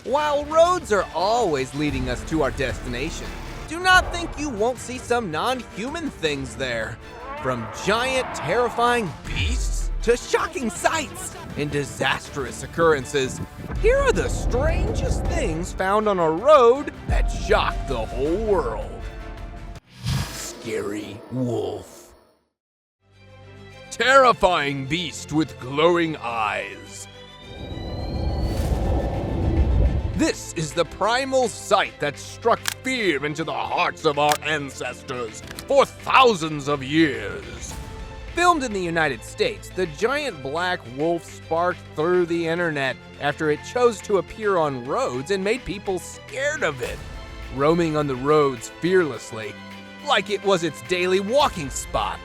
While roads are always leading us to our destination, do not think you won't see some non-human things there. From giant, terrifying beasts to shocking sights and disastrous occurrences, here are the strangest things found on a road that shock the whole world. Scary wolf. Terrifying beast with glowing eyes. This is the primal sight that struck fear into the hearts of our ancestors for thousands of years. Filmed in the United States, the giant black wolf sparked through the internet after it chose to appear on roads and made people scared of it, roaming on the roads fearlessly, like it was its daily walking spot.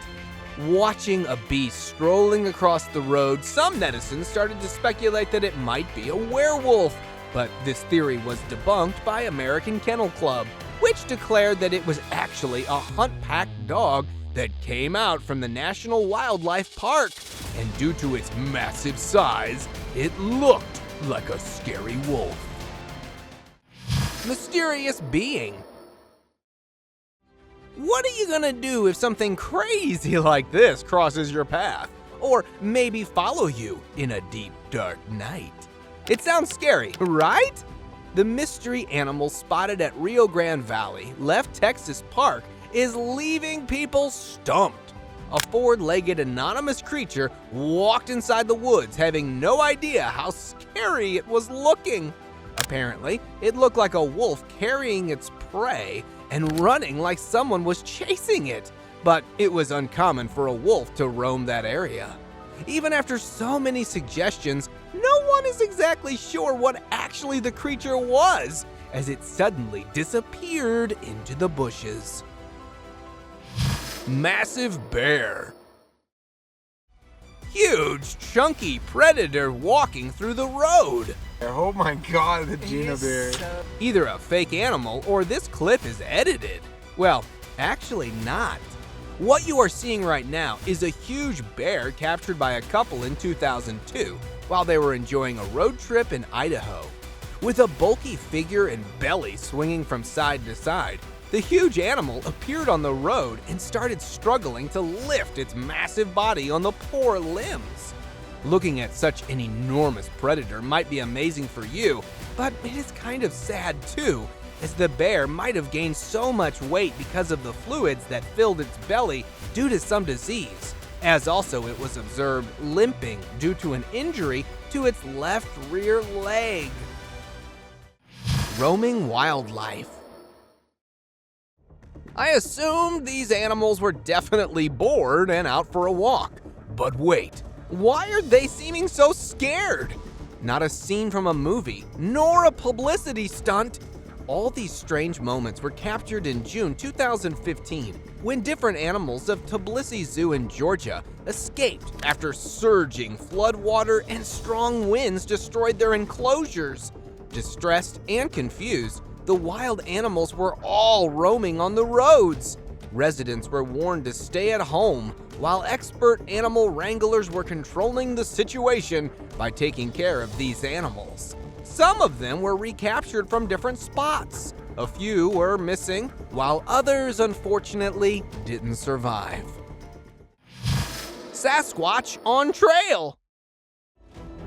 Watching a beast strolling across the road, some netizens started to speculate that it might be a werewolf. But this theory was debunked by American Kennel Club, which declared that it was actually a hunt pack dog that came out from the National Wildlife Park. And due to its massive size, it looked like a scary wolf. Mysterious being. What are you gonna do if something crazy like this crosses your path? Or maybe follow you in a deep, dark night? It sounds scary, right? The mystery animal spotted at Rio Grande Valley, Left Texas Park, is leaving people stumped. A four-legged anonymous creature walked inside the woods, having no idea how scary it was looking. Apparently, it looked like a wolf carrying its prey and running like someone was chasing it. But it was uncommon for a wolf to roam that area. Even after so many suggestions, no one is exactly sure what actually the creature was, as it suddenly disappeared into the bushes. Massive bear. Huge, chunky predator walking through the road. Oh my god, the Gina bear. Either a fake animal or this clip is edited. Well, actually not. What you are seeing right now is a huge bear captured by a couple in 2002 while they were enjoying a road trip in Idaho. With a bulky figure and belly swinging from side to side, the huge animal appeared on the road and started struggling to lift its massive body on the poor limbs. Looking at such an enormous predator might be amazing for you, but it is kind of sad too, as the bear might have gained so much weight because of the fluids that filled its belly due to some disease, as also it was observed limping due to an injury to its left rear leg. Roaming wildlife. I assumed these animals were definitely bored and out for a walk. But wait, why are they seeming so scared? Not a scene from a movie, nor a publicity stunt. All these strange moments were captured in June 2015, when different animals of Tbilisi Zoo in Georgia escaped after surging floodwater and strong winds destroyed their enclosures. Distressed and confused, the wild animals were all roaming on the roads. Residents were warned to stay at home, while expert animal wranglers were controlling the situation by taking care of these animals. Some of them were recaptured from different spots. A few were missing, while others, unfortunately, didn't survive. Sasquatch on trail.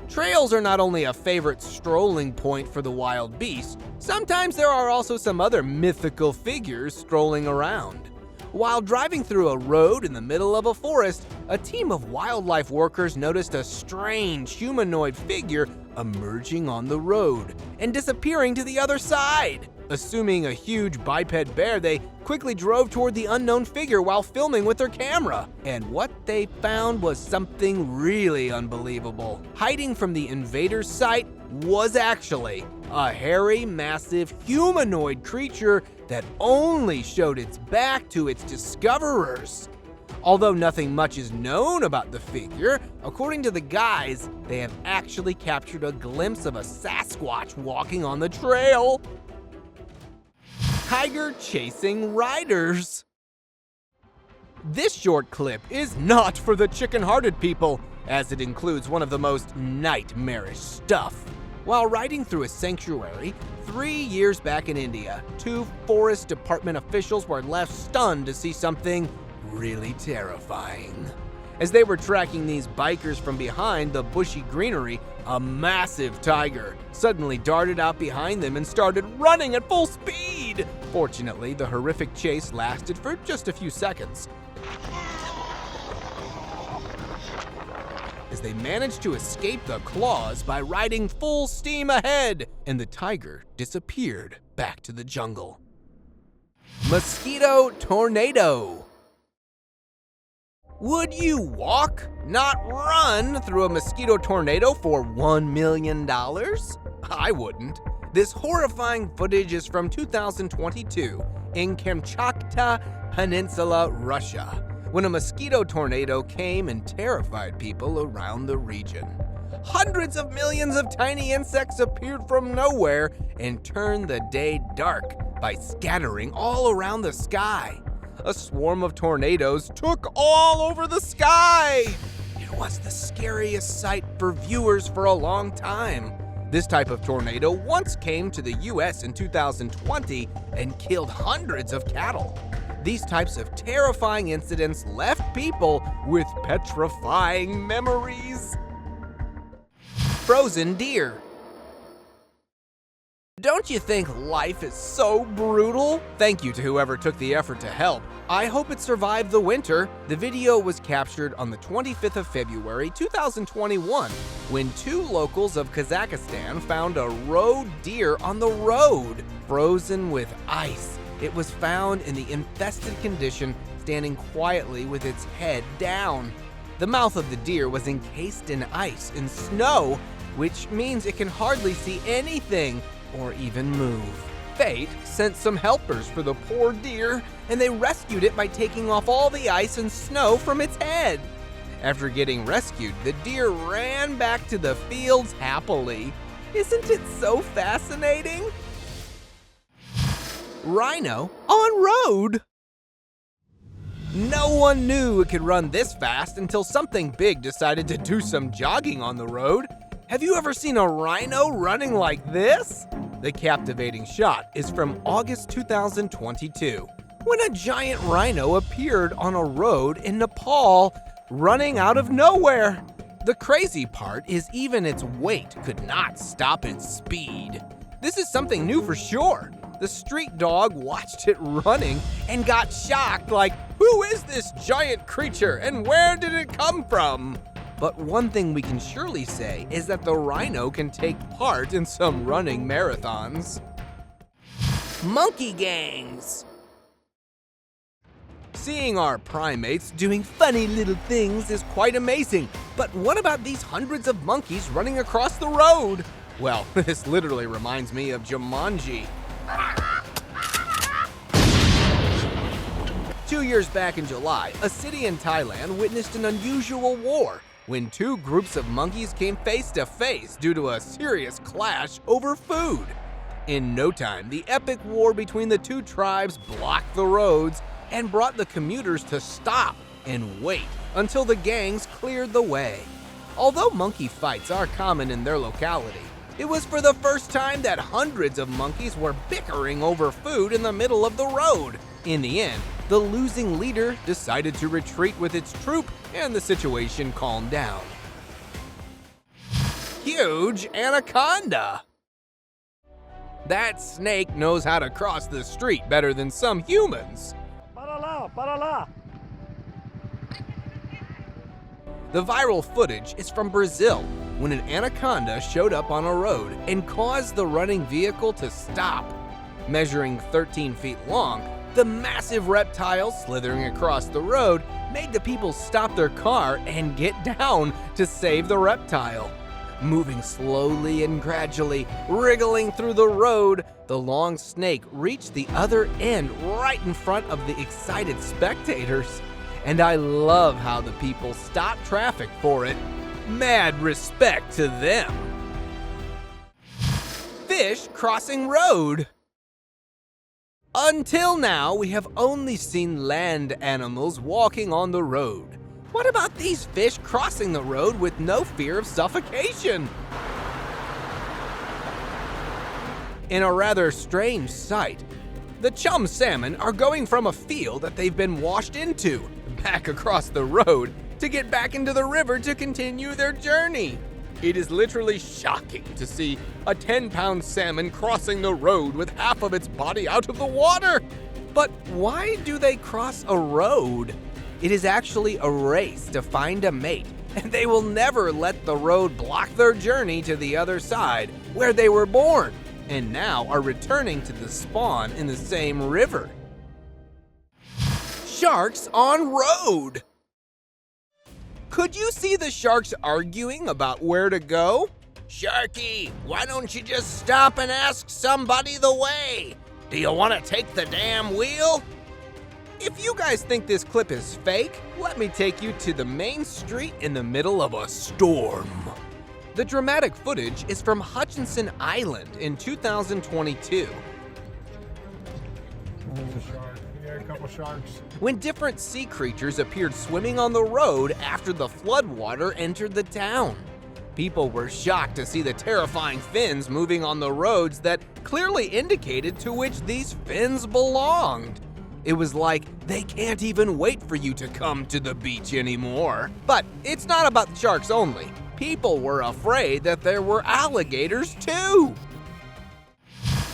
Trails are not only a favorite strolling point for the wild beast, sometimes there are also some other mythical figures strolling around. While driving through a road in the middle of a forest, a team of wildlife workers noticed a strange humanoid figure emerging on the road and disappearing to the other side. Assuming a huge biped bear, they quickly drove toward the unknown figure while filming with their camera. And what they found was something really unbelievable. Hiding from the invader's sight was actually a hairy, massive humanoid creature that only showed its back to its discoverers. Although nothing much is known about the figure, according to the guys, they have actually captured a glimpse of a Sasquatch walking on the trail. Tiger chasing riders. This short clip is not for the chicken-hearted people, as it includes one of the most nightmarish stuff. While riding through a sanctuary 3 years back in India, 2 forest department officials were left stunned to see something really terrifying. As they were tracking these bikers from behind the bushy greenery, a massive tiger suddenly darted out behind them and started running at full speed. Fortunately, the horrific chase lasted for just a few seconds, as they managed to escape the claws by riding full steam ahead, and the tiger disappeared back to the jungle. Mosquito tornado. Would you walk, not run, through a mosquito tornado for $1 million? I wouldn't. This horrifying footage is from 2022 in Kamchatka Peninsula, Russia, when a mosquito tornado came and terrified people around the region. Hundreds of millions of tiny insects appeared from nowhere and turned the day dark by scattering all around the sky. A swarm of tornadoes took all over the sky. It was the scariest sight for viewers for a long time. This type of tornado once came to the US in 2020 and killed hundreds of cattle. These types of terrifying incidents left people with petrifying memories. Frozen deer. Don't you think life is so brutal? Thank you to whoever took the effort to help. I hope it survived the winter. The video was captured on the 25th of February 2021 when 2 locals of Kazakhstan found a roe deer on the road, frozen with ice. It was found in the infested condition, standing quietly with its head down. The mouth of the deer was encased in ice and snow, which means it can hardly see anything or even move. Fate sent some helpers for the poor deer, and they rescued it by taking off all the ice and snow from its head. After getting rescued, the deer ran back to the fields happily. Isn't it so fascinating? Rhino on road. No one knew it could run this fast until something big decided to do some jogging on the road. Have you ever seen a rhino running like this? The captivating shot is from August 2022, when a giant rhino appeared on a road in Nepal, running out of nowhere. The crazy part is even its weight could not stop its speed. This is something new for sure. The street dog watched it running and got shocked, like, who is this giant creature and where did it come from? But one thing we can surely say is that the rhino can take part in some running marathons. Monkey gangs. Seeing our primates doing funny little things is quite amazing, but what about these hundreds of monkeys running across the road? Well, this literally reminds me of Jumanji. 2 years back in July, a city in Thailand witnessed an unusual war when 2 groups of monkeys came face to face due to a serious clash over food. In no time, the epic war between the 2 tribes blocked the roads and brought the commuters to stop and wait until the gangs cleared the way. Although monkey fights are common in their locality, it was for the first time that hundreds of monkeys were bickering over food in the middle of the road. In the end, the losing leader decided to retreat with its troop and the situation calmed down. Huge anaconda. That snake knows how to cross the street better than some humans. The viral footage is from Brazil, when an anaconda showed up on a road and caused the running vehicle to stop. Measuring 13 feet long, the massive reptile slithering across the road made the people stop their car and get down to save the reptile. Moving slowly and gradually, wriggling through the road, the long snake reached the other end right in front of the excited spectators. And I love how the people stopped traffic for it. Mad respect to them. Fish crossing road. Until now, we have only seen land animals walking on the road. What about these fish crossing the road with no fear of suffocation? In a rather strange sight, the chum salmon are going from a field that they've been washed into back across the road to get back into the river to continue their journey. It is literally shocking to see a 10-pound salmon crossing the road with half of its body out of the water. But why do they cross a road? It is actually a race to find a mate, and they will never let the road block their journey to the other side where they were born, and now are returning to the spawn in the same river. Sharks on road! Could you see the sharks arguing about where to go? Sharky, why don't you just stop and ask somebody the way? Do you want to take the damn wheel? If you guys think this clip is fake, let me take you to the main street in the middle of a storm. The dramatic footage is from Hutchinson Island in 2022. There's a shark. Yeah, a couple sharks. When different sea creatures appeared swimming on the road after the floodwater entered the town. People were shocked to see the terrifying fins moving on the roads that clearly indicated to which these fins belonged. It was like they can't even wait for you to come to the beach anymore. But it's not about sharks only. People were afraid that there were alligators too.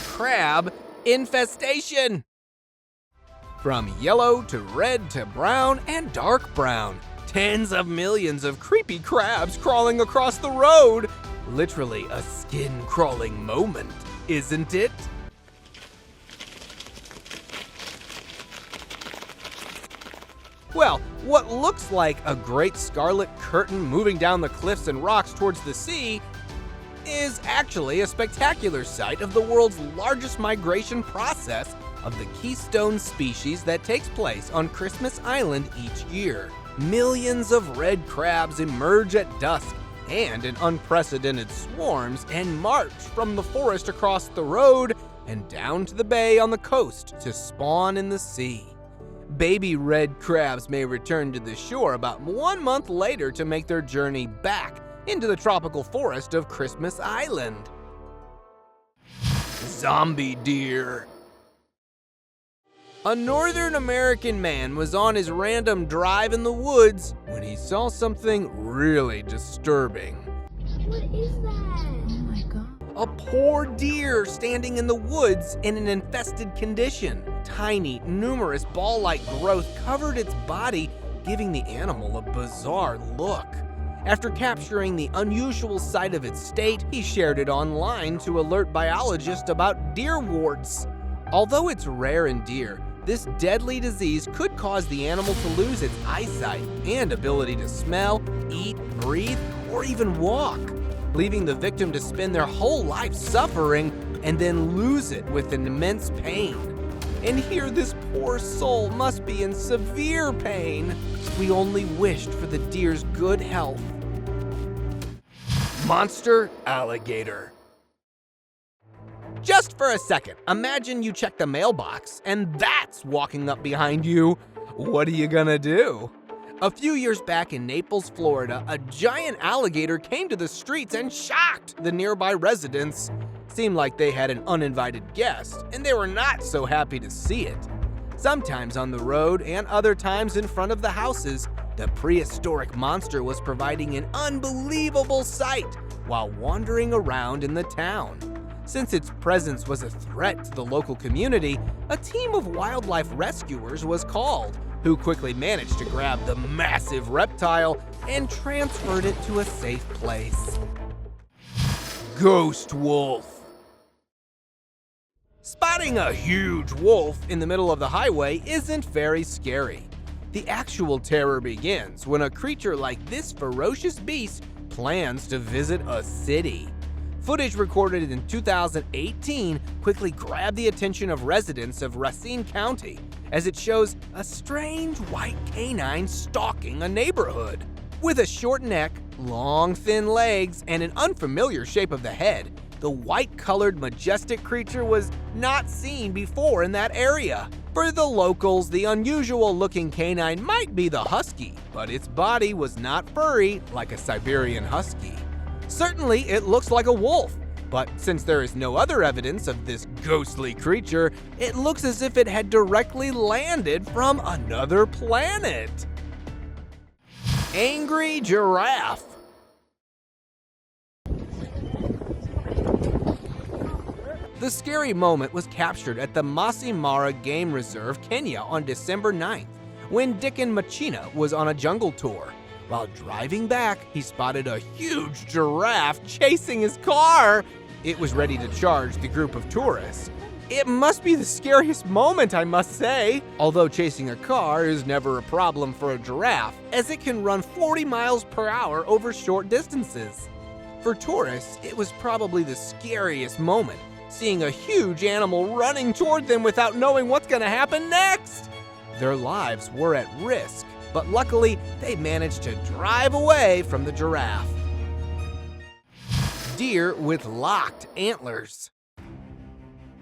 Crab infestation. From yellow to red to brown and dark brown, tens of millions of creepy crabs crawling across the road. Literally a skin-crawling moment, isn't it? Well, what looks like a great scarlet curtain moving down the cliffs and rocks towards the sea is actually a spectacular sight of the world's largest migration process of the keystone species that takes place on Christmas Island each year. Millions of red crabs emerge at dusk and in unprecedented swarms and march from the forest across the road and down to the bay on the coast to spawn in the sea. Baby red crabs may return to the shore about 1 month later to make their journey back into the tropical forest of Christmas Island. Zombie deer. A Northern American man was on his random drive in the woods when he saw something really disturbing. What is that? Oh my god. A poor deer standing in the woods in an infested condition. Tiny, numerous ball-like growth covered its body, giving the animal a bizarre look. After capturing the unusual sight of its state, he shared it online to alert biologists about deer warts. Although it's rare in deer, this deadly disease could cause the animal to lose its eyesight and ability to smell, eat, breathe, or even walk, leaving the victim to spend their whole life suffering and then lose it with an immense pain. And here this poor soul must be in severe pain. We only wished for the deer's good health. Monster alligator. Just for a second, imagine you check the mailbox and that's walking up behind you. What are you gonna do? A few years back in Naples, Florida, a giant alligator came to the streets and shocked the nearby residents. Seemed like they had an uninvited guest, and they were not so happy to see it. Sometimes on the road and other times in front of the houses, the prehistoric monster was providing an unbelievable sight while wandering around in the town. Since its presence was a threat to the local community, a team of wildlife rescuers was called, who quickly managed to grab the massive reptile and transferred it to a safe place. Ghost wolf. Spotting a huge wolf in the middle of the highway isn't very scary. The actual terror begins when a creature like this ferocious beast plans to visit a city. Footage recorded in 2018 quickly grabbed the attention of residents of Racine County as it shows a strange white canine stalking a neighborhood. With a short neck, long thin legs, and an unfamiliar shape of the head, the white-colored majestic creature was not seen before in that area. For the locals, the unusual-looking canine might be the husky, but its body was not furry like a Siberian husky. Certainly, it looks like a wolf, But since there is no other evidence of this ghostly creature, it looks as if it had directly landed from another planet. Angry giraffe. The scary moment was captured at the Masai Mara Game Reserve, Kenya on December 9th, when Dickon Machina was on a jungle tour. While driving back, he spotted a huge giraffe chasing his car. It was ready to charge the group of tourists. It must be the scariest moment, I must say. Although chasing a car is never a problem for a giraffe, as it can run 40 miles per hour over short distances. For tourists, it was probably the scariest moment, seeing a huge animal running toward them without knowing what's going to happen next. Their lives were at risk, but luckily they managed to drive away from the giraffe. Deer with locked antlers.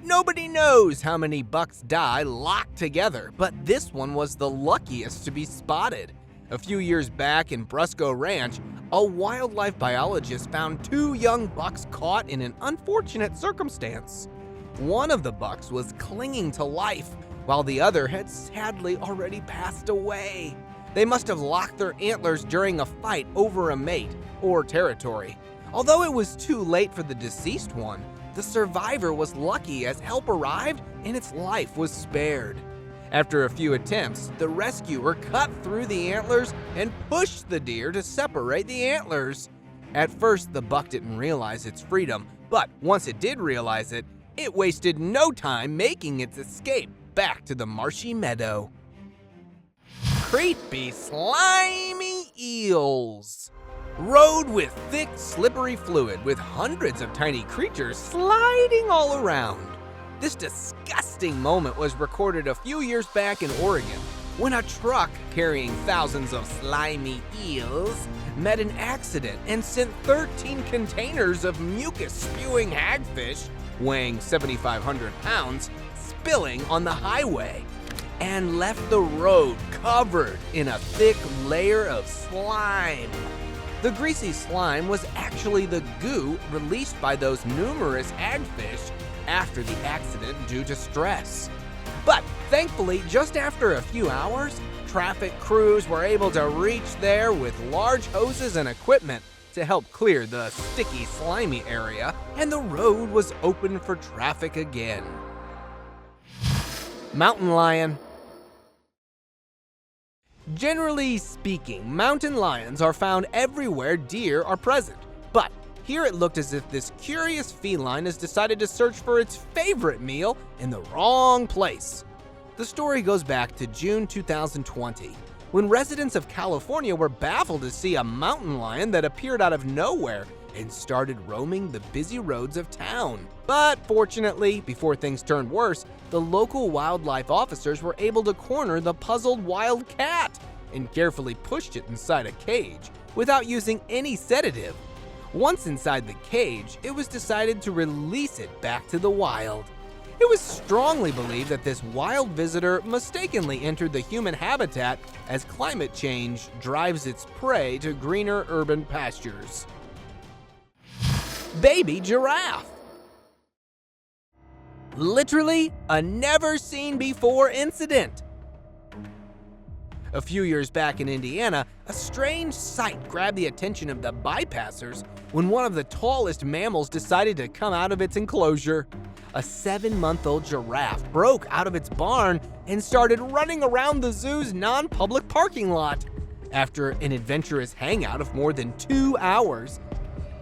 Nobody knows how many bucks die locked together, but this one was the luckiest to be spotted. A few years back in Brusco Ranch, a wildlife biologist found 2 young bucks caught in an unfortunate circumstance. One of the bucks was clinging to life, while the other had sadly already passed away. They must have locked their antlers during a fight over a mate or territory. Although it was too late for the deceased one, the survivor was lucky as help arrived and its life was spared. After a few attempts, the rescuer cut through the antlers and pushed the deer to separate the antlers. At first, the buck didn't realize its freedom, but once it did realize it, it wasted no time making its escape back to the marshy meadow. Creepy, slimy eels. Rode with thick, slippery fluid with hundreds of tiny creatures sliding all around. This disgusting moment was recorded a few years back in Oregon when a truck carrying thousands of slimy eels met an accident and sent 13 containers of mucus-spewing hagfish, weighing 7,500 pounds, spilling on the highway, and left the road covered in a thick layer of slime. The greasy slime was actually the goo released by those numerous hagfish after the accident due to stress. But thankfully, just after a few hours, traffic crews were able to reach there with large hoses and equipment to help clear the sticky, slimy area, and the road was open for traffic again. Mountain lion. Generally speaking, mountain lions are found everywhere deer are present, but here it looked as if this curious feline has decided to search for its favorite meal in the wrong place. The story goes back to June 2020, when residents of California were baffled to see a mountain lion that appeared out of nowhere and started roaming the busy roads of town. But fortunately, before things turned worse, the local wildlife officers were able to corner the puzzled wild cat and carefully pushed it inside a cage without using any sedative. Once inside the cage, it was decided to release it back to the wild. It was strongly believed that this wild visitor mistakenly entered the human habitat as climate change drives its prey to greener urban pastures. Baby giraffe. Literally a never-seen-before incident. A few years back in Indiana, a strange sight grabbed the attention of the bypassers when one of the tallest mammals decided to come out of its enclosure. A 7-month-old giraffe broke out of its barn and started running around the zoo's non-public parking lot. After an adventurous hangout of more than 2 hours,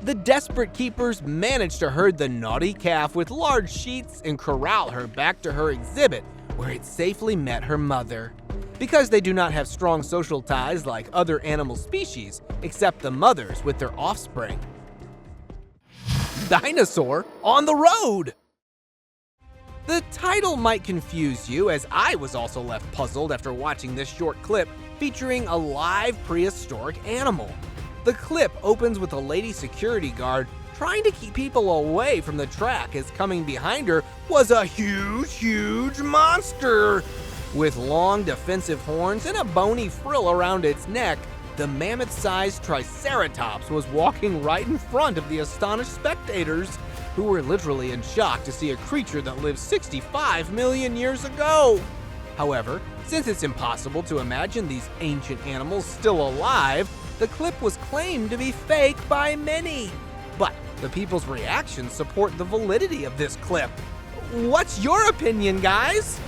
the desperate keepers managed to herd the naughty calf with large sheets and corral her back to her exhibit, where it safely met her mother. Because they do not have strong social ties like other animal species, except the mothers with their offspring. Dinosaur on the road! The title might confuse you, as I was also left puzzled after watching this short clip featuring a live prehistoric animal. The clip opens with a lady security guard trying to keep people away from the track as coming behind her was a huge monster. With long defensive horns and a bony frill around its neck, the mammoth-sized Triceratops was walking right in front of the astonished spectators. who were literally in shock to see a creature that lived 65 million years ago. However, since it's impossible to imagine these ancient animals still alive, the clip was claimed to be fake by many. But the people's reactions support the validity of this clip. What's your opinion, guys?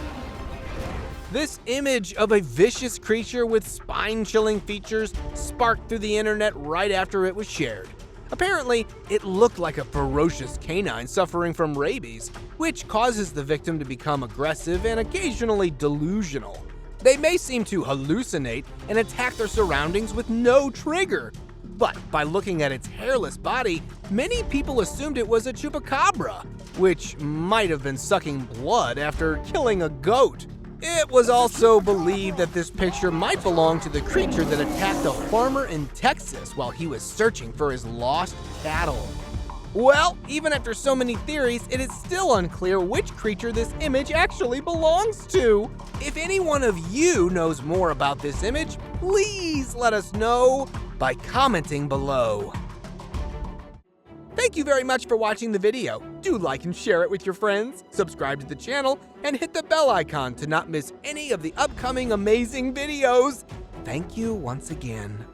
This image of a vicious creature with spine-chilling features sparked through the internet right after it was shared. Apparently, it looked like a ferocious canine suffering from rabies, which causes the victim to become aggressive and occasionally delusional. They may seem to hallucinate and attack their surroundings with no trigger. But by looking at its hairless body, many people assumed it was a chupacabra, which might have been sucking blood after killing a goat. It was also believed that this picture might belong to the creature that attacked a farmer in Texas while he was searching for his lost cattle. Well, even after so many theories, it is still unclear which creature this image actually belongs to. If any one of you knows more about this image, please let us know by commenting below. Thank you very much for watching the video. Do like and share it with your friends, subscribe to the channel, and hit the bell icon to not miss any of the upcoming amazing videos. Thank you once again.